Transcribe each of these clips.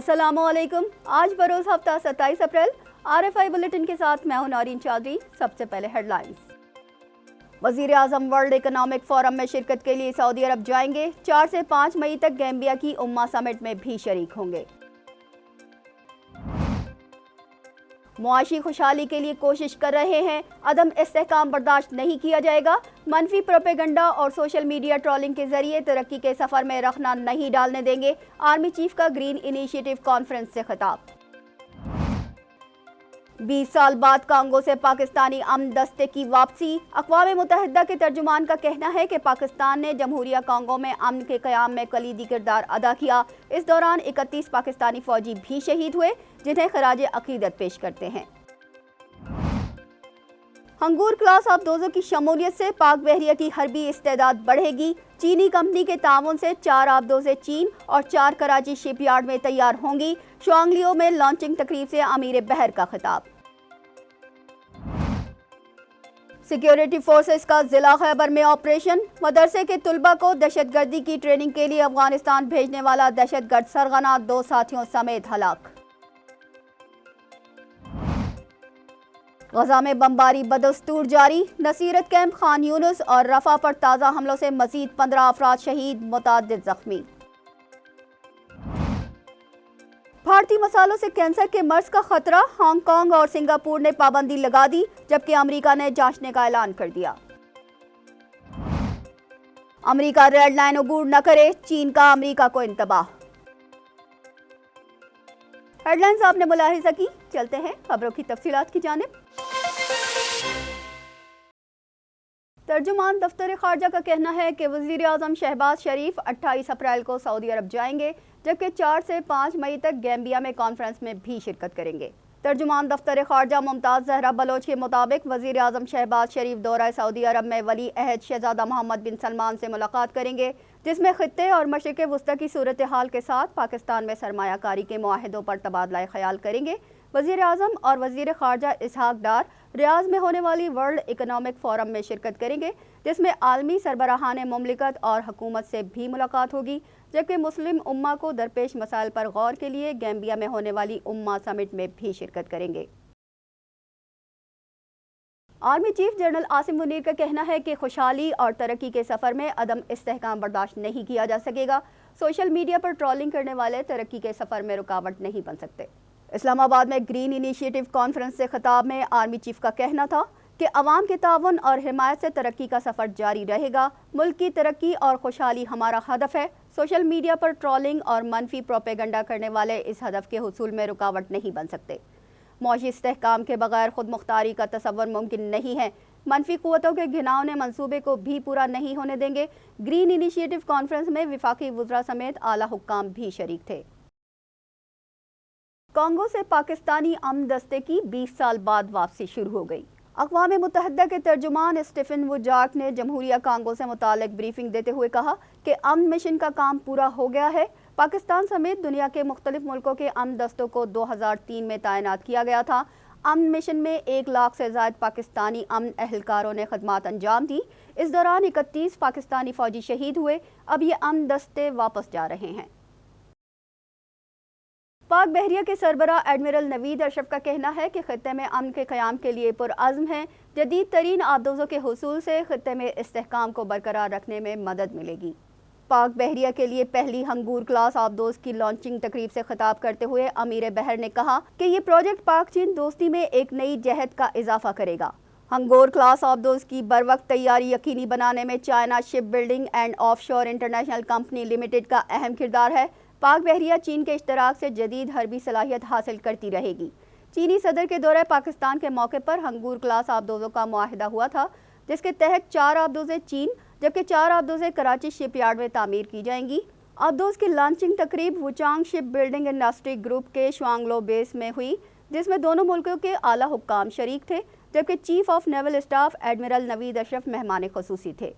अस्सलाम वालेकुम। आज बरोज हफ्ता 27 अप्रैल RFI बुलेटिन के साथ मैं हूं नौरीन चौधरी। सबसे पहले हेडलाइंस। वजीर आजम वर्ल्ड इकोनॉमिक फोरम में शिरकत के लिए सऊदी अरब जाएंगे। 4 से 5 मई तक गैम्बिया की उम्मा समिट में भी शरीक होंगे। मुआशी खुशहाली के लिए कोशिश कर रहे हैं, अदम इस्तेहकाम बर्दाश्त नहीं किया जाएगा। मनफी प्रोपेगंडा और सोशल मीडिया ट्रोलिंग के जरिए तरक्की के सफर में रखना नहीं डालने देंगे। आर्मी चीफ का ग्रीन इनिशिएटिव कॉन्फ्रेंस से खिताब। 20 साल बाद कांगो से पाकिस्तानी अमन दस्ते की वापसी। अक़वाम मुत्तहिदा के तर्जुमान का कहना है कि पाकिस्तान ने जमहूरिया कांगो में अमन के क़याम में कलीदी किरदार अदा किया। इस दौरान 31 पाकिस्तानी फौजी भी शहीद हुए, जिन्हें खराज अकीदत पेश करते हैं। हंगूर क्लास आबदोजों की शमूलियत से पाक बहरिया की हरबी इस्तेदाद बढ़ेगी। चीनी कंपनी के ताउन से 4 आबदोज़ें चीन और 4 कराची शिपयार्ड में तैयार होंगी। शुआंगलियो में लॉन्चिंग तकरीब से अमीर बहर का खिताब। सिक्योरिटी फोर्सेस का जिला खैबर में ऑपरेशन। मदरसे के तुलबा को दहशतगर्दी की ट्रेनिंग के लिए अफगानिस्तान भेजने वाला दहशतगर्द सरगना 2 साथियों समेत हलाक। गजा में बमबारी बदस्तूर जारी। नसीरत कैंप, खान यूनुस और रफा पर ताज़ा हमलों से मजीद 15 अफराद शहीद, मुतादिद जख्मी। भारतीय मसालों से कैंसर के मर्ज का खतरा। हांगकांग और सिंगापुर ने पाबंदी लगा दी, जबकि अमेरिका ने जांचने का ऐलान कर दिया। अमेरिका रेड लाइन अबूर न करे, चीन का अमेरिका को इंतबाह। हेडलाइंस आपने मुलाहिजा की। चलते हैं खबरों की तफसीलात की जानिब। तर्जुमान दफ्तर खारजा का कहना है कि वजीर आजम शहबाज शरीफ 28 अप्रैल को सऊदी अरब जाएंगे, जबकि 4 से 5 मई तक गैम्बिया में कॉन्फ्रेंस में भी शिरकत करेंगे। तर्जुमान दफ्तर खारजा मुमताज़ जहरा बलोच के मुताबिक वजीर आजम शहबाज शरीफ दौरा सऊदी अरब में वली अहद शहजादा मोहम्मद बिन सलमान से मुलाकात करेंगे, जिसमें खित्ते और मशरिक़ वुस्ता की सूरत हाल के साथ पाकिस्तान में सरमायाकारी के मुआहदों पर तबादला ख्याल करेंगे। वजीर आजम और वजीर खारजा इसहाक डार रियाज में होने वाली वर्ल्ड इकोनॉमिक फोरम में शिरकत करेंगे, जिसमें आलमी सरबराहान मुमलिकत और हुकूमत से भी मुलाकात होगी, जबकि मुस्लिम उम्मा को दरपेश मसाइल पर गौर के लिए गैम्बिया में होने वाली उम्मा समिट में भी शिरकत करेंगे। Army chief general Asim Munir का कहना है कि खुशहाली और तरक्की के सफ़र में अदम इस्तेहकाम बर्दाश्त नहीं किया जा सकेगा। सोशल मीडिया पर ट्रोलिंग करने वाले तरक्की के सफ़र में रुकावट नहीं बन सकते। इस्लामाबाद में ग्रीन इनिशिएटिव कॉन्फ्रेंस से खिताब में आर्मी चीफ का कहना था कि अवाम के तावन और हिमायत से तरक्की का सफ़र जारी रहेगा। मुल्क की तरक्की और खुशहाली हमारा हदफ है। सोशल मीडिया पर ट्रोलिंग और मनफी प्रोपेगंडा करने वाले इस हदफ के हुसूल में रुकावट नहीं बन सकते। मौशी इस्तेहकाम के बगैर खुद मुख्तारी का तसव्वुर मुमकिन नहीं है। मनफी क़ुव्वतों के घिनौने मंसूबे को भी पूरा नहीं होने देंगे। ग्रीन इनिशिएटिव कॉन्फ्रेंस में वफाकी वज़रा समेत आला हुक्काम भी शरीक थे। कांगो से पाकिस्तानी अमन दस्ते की 20 साल बाद वापसी शुरू हो गई। अक़वाम मुत्तहिदा के तर्जुमान स्टीफन वुजार्क ने जमहूरिया कांगो से मुतालिक ब्रीफिंग देते हुए कहा कि अमन मिशन का काम पूरा हो गया है। पाकिस्तान समेत दुनिया के मुख्तलिफ मुल्कों के अमन दस्तों को 2003 में तैनात किया गया था। अमन मिशन में 1 लाख से ज़ायद पाकिस्तानी अमन एहलकारों ने खदमात अंजाम दी। इस दौरान 31 पाकिस्तानी फौजी शहीद हुए। अब ये अमन दस्ते वापस जा रहे हैं। पाक बहरिया के सरबरा एडमिरल नवीद अशरफ का कहना है कि खित्ते में अमन के क़याम के लिए पुरअज़्म है। जदीद तरीन आबदोज़ों के हुसूल से खित्ते में इस्तेहकाम को बरकरार रखने में मदद मिलेगी। पाक बहरिया के लिए पहली हंगूर क्लास आबदोज़ की लॉन्चिंग तकरीब से खिताब करते हुए अमीर बहर ने कहा कि ये प्रोजेक्ट पाक चीन दोस्ती में एक नई जहद का इजाफा करेगा। हंगोर क्लास आबदोज़ की बरवक्त तैयारी यकीनी बनाने में China ship building and offshore international company limited का अहम किरदार है। पाक बहरिया चीन के इश्तराक से जदीद हरबी सलाहियत हासिल करती रहेगी। चीनी सदर के दौरे पाकिस्तान के मौके पर हंगूर क्लास आबदोज़ों का मुआहिदा हुआ था, जिसके तहत 4 आबदोज़ें चीन जबकि 4 आबदोज़ें कराची शिपयार्ड में तामीर की जाएंगी। आबदोज़ की लॉन्चिंग तकरीब Wuchang ship building industry group के शुआंगलो बेस में हुई, जिसमें दोनों मुल्कों के आला हुक्काम शरीक थे, जबकि chief of naval staff admiral Naveed Ashraf मेहमान खुसूसी थे।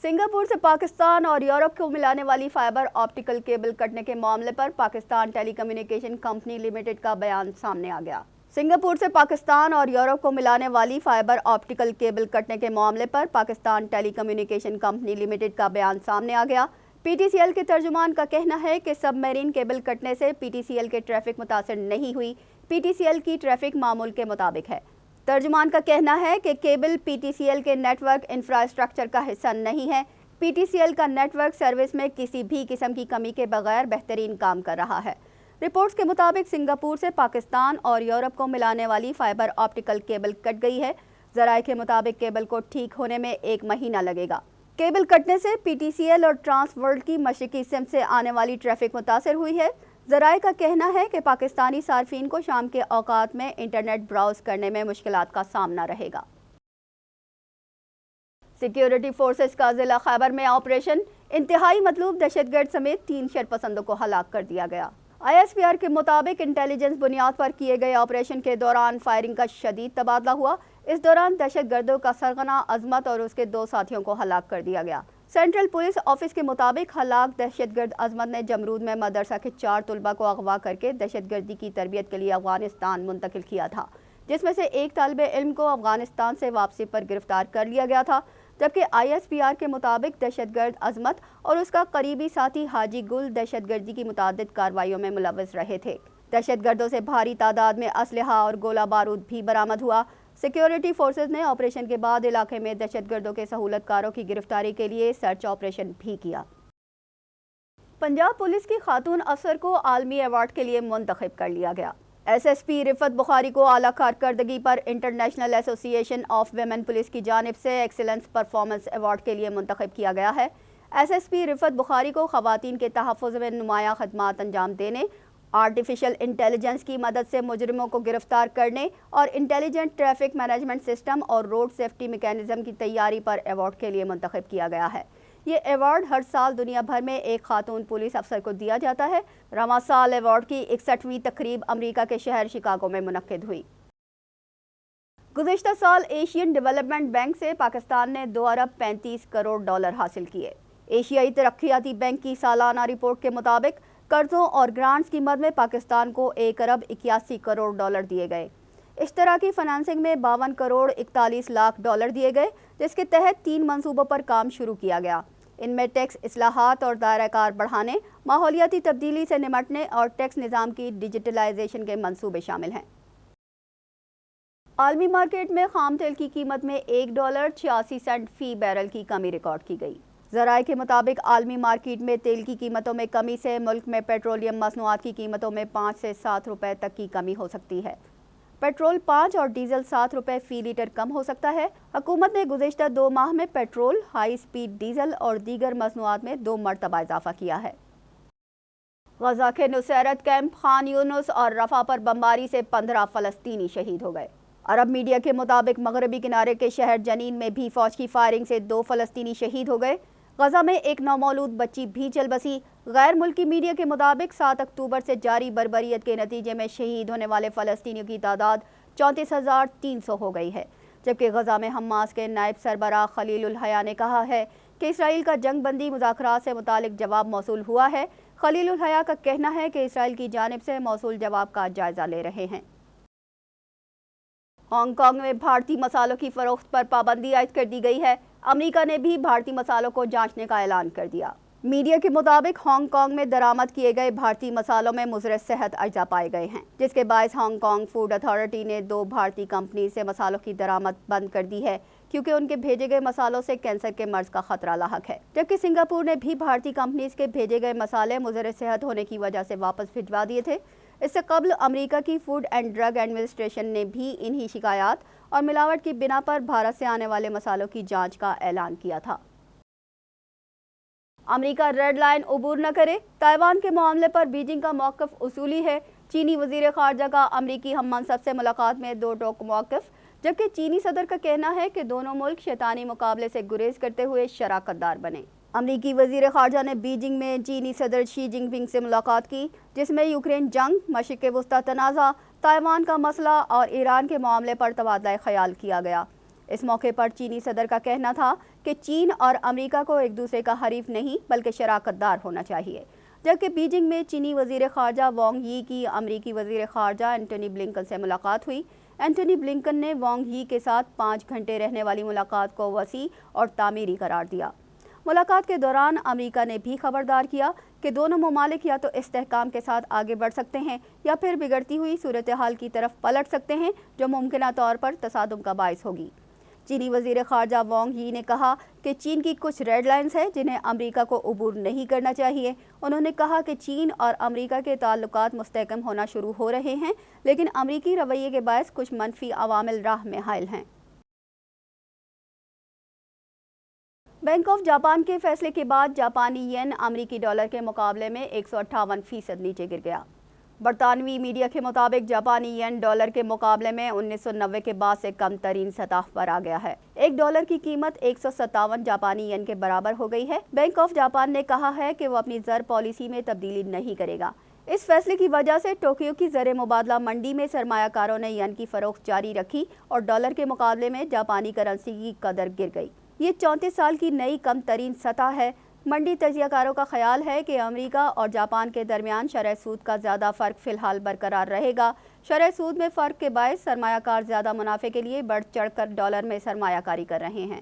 सिंगापुर से पाकिस्तान और यूरोप को मिलाने वाली फाइबर ऑप्टिकल केबल कटने के मामले पर पाकिस्तान टेलीकम्युनिकेशन कंपनी लिमिटेड का बयान सामने आ गया। सिंगापुर से पाकिस्तान और यूरोप को मिलाने वाली फाइबर ऑप्टिकल केबल कटने के मामले पर पाकिस्तान टेलीकम्युनिकेशन कंपनी लिमिटेड का बयान सामने आ गया। پی ٹی سی ایل کے ترجمان کا کہنا ہے کہ سب میرین کیبل کٹنے سے پی ٹی سی ایل کے ٹریفک متاثر نہیں ہوئی، پی ٹی سی ایل کی ٹریفک معمول کے مطابق ہے۔ ترجمان کا کہنا ہے کہ cable P T C L کے نیٹ ورک انفراسٹرکچر کا حصہ نہیں ہے، پی ٹی سی ایل کا نیٹ ورک سروس میں کسی بھی قسم کی کمی کے بغیر بہترین کام کر رہا ہے۔ رپورٹس کے مطابق سنگاپور سے پاکستان اور یورپ کو ملانے والی فائبر آپٹیکل کیبل کٹ گئی ہے۔ ذرائع کے مطابق کیبل کو ٹھیک ہونے میں 1 مہینہ لگے گا۔ کیبل کٹنے سے پی ٹی سی ایل اور ٹرانس ورلڈ کی مشرقی سمت سے آنے والی ٹریفک متاثر ہوئی ہے۔ ذرائع کا کہنا ہے کہ پاکستانی صارفین کو شام کے اوقات میں انٹرنیٹ براؤز کرنے میں مشکلات کا سامنا رہے گا۔ سیکیورٹی فورسز کا ضلع خیبر میں آپریشن، انتہائی مطلوب دہشت گرد سمیت 3 شرپسندوں کو ہلاک کر دیا گیا۔ آئی ایس پی آر کے مطابق انٹیلیجنس بنیاد پر کیے گئے آپریشن کے دوران فائرنگ کا شدید تبادلہ ہوا۔ اس دوران دہشت گردوں کا سرغنہ عظمت اور اس کے 2 ساتھیوں کو ہلاک کر دیا گیا۔ سینٹرل پولیس آفس کے مطابق ہلاک دہشت گرد عظمت نے جمرود میں مدرسہ کے 4 طلبہ کو اغوا کر کے دہشت گردی کی تربیت کے لیے افغانستان منتقل کیا تھا، جس میں سے ایک طالب علم کو افغانستان سے واپسی پر گرفتار کر لیا گیا تھا، جبکہ آئی ایس پی آر کے مطابق دہشت گرد عظمت اور اس کا قریبی ساتھی حاجی گل دہشت گردی کی متعدد کارروائیوں میں ملوث رہے تھے۔ دہشت گردوں سے بھاری تعداد میں اسلحہ اور گولہ بارود بھی برآمد ہوا۔ سیکیورٹی فورسز نے آپریشن کے بعد علاقے میں دہشت گردوں کے سہولت کاروں کی گرفتاری کے لیے سرچ آپریشن بھی کیا۔ پنجاب پولیس کی خاتون افسر کو عالمی ایوارڈ کے لیے منتخب کر لیا گیا۔ ایس ایس پی رفت بخاری کو اعلیٰ کارکردگی پر انٹرنیشنل ایسوسی ایشن آف ویمن پولیس کی جانب سے ایکسیلنس پرفارمنس ایوارڈ کے لیے منتخب کیا گیا ہے۔ ایس ایس پی رفت بخاری کو خواتین کے تحفظ میں نمایاں خدمات انجام دینے، آرٹیفیشل انٹیلیجنس کی مدد سے مجرموں کو گرفتار کرنے اور انٹیلیجنٹ ٹریفک مینجمنٹ سسٹم اور روڈ سیفٹی میکینزم کی تیاری پر ایوارڈ کے لیے منتخب کیا گیا ہے۔ یہ ایوارڈ ہر سال دنیا بھر میں ایک خاتون پولیس افسر کو دیا جاتا ہے۔ رواں سال ایوارڈ کی 61ویں تقریب امریکہ کے شہر شکاگو میں منعقد ہوئی۔ گزشتہ سال ایشین ڈیولپمنٹ بینک سے پاکستان نے 2 ارب 35 کروڑ ڈالر حاصل کیے۔ ایشیائی ترقیاتی بینک کی سالانہ رپورٹ کے مطابق قرضوں اور گرانٹس کی مد میں پاکستان کو 1 ارب 81 کروڑ ڈالر دیے گئے۔ اشتراکی فنانسنگ میں 52 کروڑ 41 لاکھ ڈالر دیے گئے، جس کے تحت 3 منصوبوں پر کام شروع کیا گیا۔ ان میں ٹیکس اصلاحات اور دائرہ کار بڑھانے، ماحولیاتی تبدیلی سے نمٹنے اور ٹیکس نظام کی ڈیجیٹلائزیشن کے منصوبے شامل ہیں۔ عالمی مارکیٹ میں خام تیل کی قیمت میں $1.86 فی بیرل کی کمی ریکارڈ کی گئی۔ ذرائع کے مطابق عالمی مارکیٹ میں تیل کی قیمتوں میں کمی سے ملک میں پیٹرولیم مصنوعات کی قیمتوں میں 5 سے 7 روپے تک کی کمی ہو سکتی ہے۔ پیٹرول 5 اور ڈیزل 7 روپے فی لیٹر کم ہو سکتا ہے۔ حکومت نے گزشتہ 2 ماہ میں پیٹرول، ہائی سپیڈ ڈیزل اور دیگر مصنوعات میں 2 مرتبہ اضافہ کیا ہے۔ غزہ کے نصیرت کیمپ خان یونس اور رفح پر بمباری سے 15 فلسطینی شہید ہو گئے۔ عرب میڈیا کے مطابق مغربی کنارے کے شہر جنین میں بھی فوج کی فائرنگ سے 2 فلسطینی شہید ہو گئے۔ غزہ میں ایک نومولود بچی بھی چل بسی۔ غیر ملکی میڈیا کے مطابق 7 اکتوبر سے جاری بربریت کے نتیجے میں شہید ہونے والے فلسطینیوں کی تعداد 34,300 ہو گئی ہے، جبکہ غزہ میں حماس کے نائب سربراہ خلیل الحیا نے کہا ہے کہ اسرائیل کا جنگ بندی مذاکرات سے متعلق جواب موصول ہوا ہے۔ خلیل الحیا کا کہنا ہے کہ اسرائیل کی جانب سے موصول جواب کا جائزہ لے رہے ہیں۔ ہانگ کانگ میں بھارتی مصالحوں کی فروخت پر پابندی عائد کر دی گئی ہے۔ امریکہ نے بھی بھارتی مصالحوں کو جانچنے کا اعلان کر دیا۔ میڈیا کے مطابق ہانگ کانگ میں درآمد کیے گئے بھارتی مصالحوں میں مضر صحت اجزاء پائے گئے ہیں، جس کے باعث ہانگ کانگ فوڈ اتھارٹی نے 2 بھارتی کمپنی سے مصالحوں کی درآمد بند کر دی ہے، کیونکہ ان کے بھیجے گئے مصالحوں سے کینسر کے مرض کا خطرہ لاحق ہے۔ جبکہ سنگاپور نے بھی بھارتی کمپنیز کے بھیجے گئے مصالحے مضر صحت ہونے کی وجہ سے واپس بھجوا دیے تھے۔ اس سے قبل امریکہ کی فوڈ اینڈ ڈرگ ایڈمنسٹریشن نے بھی انہی شکایات اور ملاوٹ کی بنا پر بھارت سے آنے والے مصالحوں کی جانچ کا اعلان کیا تھا۔ امریکہ ریڈ لائن عبور نہ کرے، تائیوان کے معاملے پر بیجنگ کا موقف اصولی ہے۔ چینی وزیر خارجہ کا امریکی ہم منصب سے ملاقات میں 2 ٹوک موقف، جبکہ چینی صدر کا کہنا ہے کہ دونوں ملک شیطانی مقابلے سے گریز کرتے ہوئے شراکت دار بنے۔ امریکی وزیر خارجہ نے بیجنگ میں چینی صدر شی جن پنگ سے ملاقات کی، جس میں یوکرین جنگ، مشرق وسطیٰ تنازع، تائیوان کا مسئلہ اور ایران کے معاملے پر تبادلہ خیال کیا گیا۔ اس موقع پر چینی صدر کا کہنا تھا کہ چین اور امریکہ کو ایک دوسرے کا حریف نہیں بلکہ شراکت دار ہونا چاہیے، جبکہ بیجنگ میں چینی وزیر خارجہ وانگ یی کی امریکی وزیر خارجہ اینٹونی بلنکن سے ملاقات ہوئی۔ اینٹونی بلنکن نے وانگ یی کے ساتھ 5 گھنٹے رہنے والی ملاقات کو وسیع اور تعمیری قرار دیا۔ मुलाकात के दौरान अमेरिका ने भी खबरदार किया कि दोनों ममालिक या तो इस्तेहकाम के साथ आगे बढ़ सकते हैं या फिर बिगड़ती हुई सूरत हाल की तरफ पलट सकते हैं, जो मुमकिन तौर पर तसादुम का बायस होगी। चीनी वज़ीर ख़ारजा वांग यी ने कहा कि चीन की कुछ रेड लाइन्स हैं जिन्हें अमेरिका को अबूर नहीं करना चाहिए। उन्होंने कहा कि चीन और अमेरिका के ताल्लुकात मुस्तहकम होना शुरू हो रहे हैं, लेकिन अमेरिकी रवैये के बायस कुछ मनफी अवामिल राह में हायल हैं। बैंक ऑफ जापान के फैसले के बाद जापानी येन अमेरिकी डॉलर के मुकाबले में 158% नीचे गिर गया। बरतानवी मीडिया के मुताबिक जापानी येन डॉलर के मुकाबले में 1990 के बाद से कम तरीन सतह पर आ गया है। एक डॉलर की कीमत 157 जापानी येन के बराबर हो गई है। बैंक ऑफ जापान ने कहा है कि वो अपनी ज़र पॉलिसी में तब्दीली नहीं करेगा। इस फैसले की वजह से टोक्यो की ज़र मुबादला मंडी में सरमायाकारों ने येन की फरोख्त जारी रखी और डॉलर के मुकाबले में जापानी करेंसी की कदर गिर गई। ये 34 साल की नई कम तरीन सतह है। मंडी तजियाकारों का ख्याल है कि अमेरिका और जापान के दरमियान शरह सूद का ज़्यादा फ़र्क फ़िलहाल बरकरार रहेगा। शरह सूद में फ़र्क के बायस सरमायाकार ज़्यादा मुनाफे के लिए बढ़ चढ़कर डॉलर में सरमायाकारी कर रहे हैं।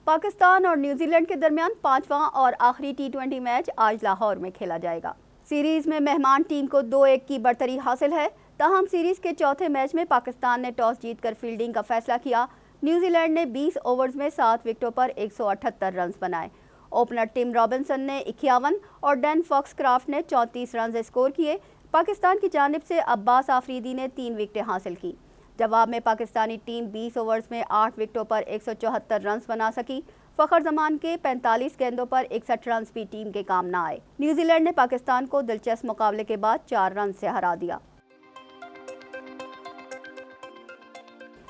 पाकिस्तान और न्यूजीलैंड के दरमियान 5वां और आखिरी T20 मैच आज लाहौर में खेला जाएगा। सीरीज़ में मेहमान टीम को 2-1 की बढ़तरी हासिल है। ताहम सीरीज़ के चौथे मैच में पाकिस्तान ने टॉस जीतकर फील्डिंग का फैसला किया। न्यूजीलैंड ने 20 ओवर्स में 7 विकेटों पर 178 रन बनाए। ओपनर टिम रॉबिन्सन ने 51 और डैन फॉक्सक्राफ्ट ने 34 रन स्कोर किए। पाकिस्तान की जानिब से अब्बास आफरीदी ने 3 विकेटें हासिल की। जवाब में पाकिस्तानी टीम 20 ओवर्स में 8 विकेटों पर 174 रन बना सकी। फ़खर जमान के 45 गेंदों पर 61 रन भी टीम के काम न आए। न्यूजीलैंड ने पाकिस्तान को दिलचस्प मुकाबले के बाद 4 रन से हरा दिया।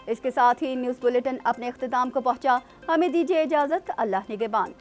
इसके साथ ही न्यूज़ बुलेटिन अपने इख्तिताम को पहुंचा। हमें दीजिए इजाज़त। अल्लाह निगहबान।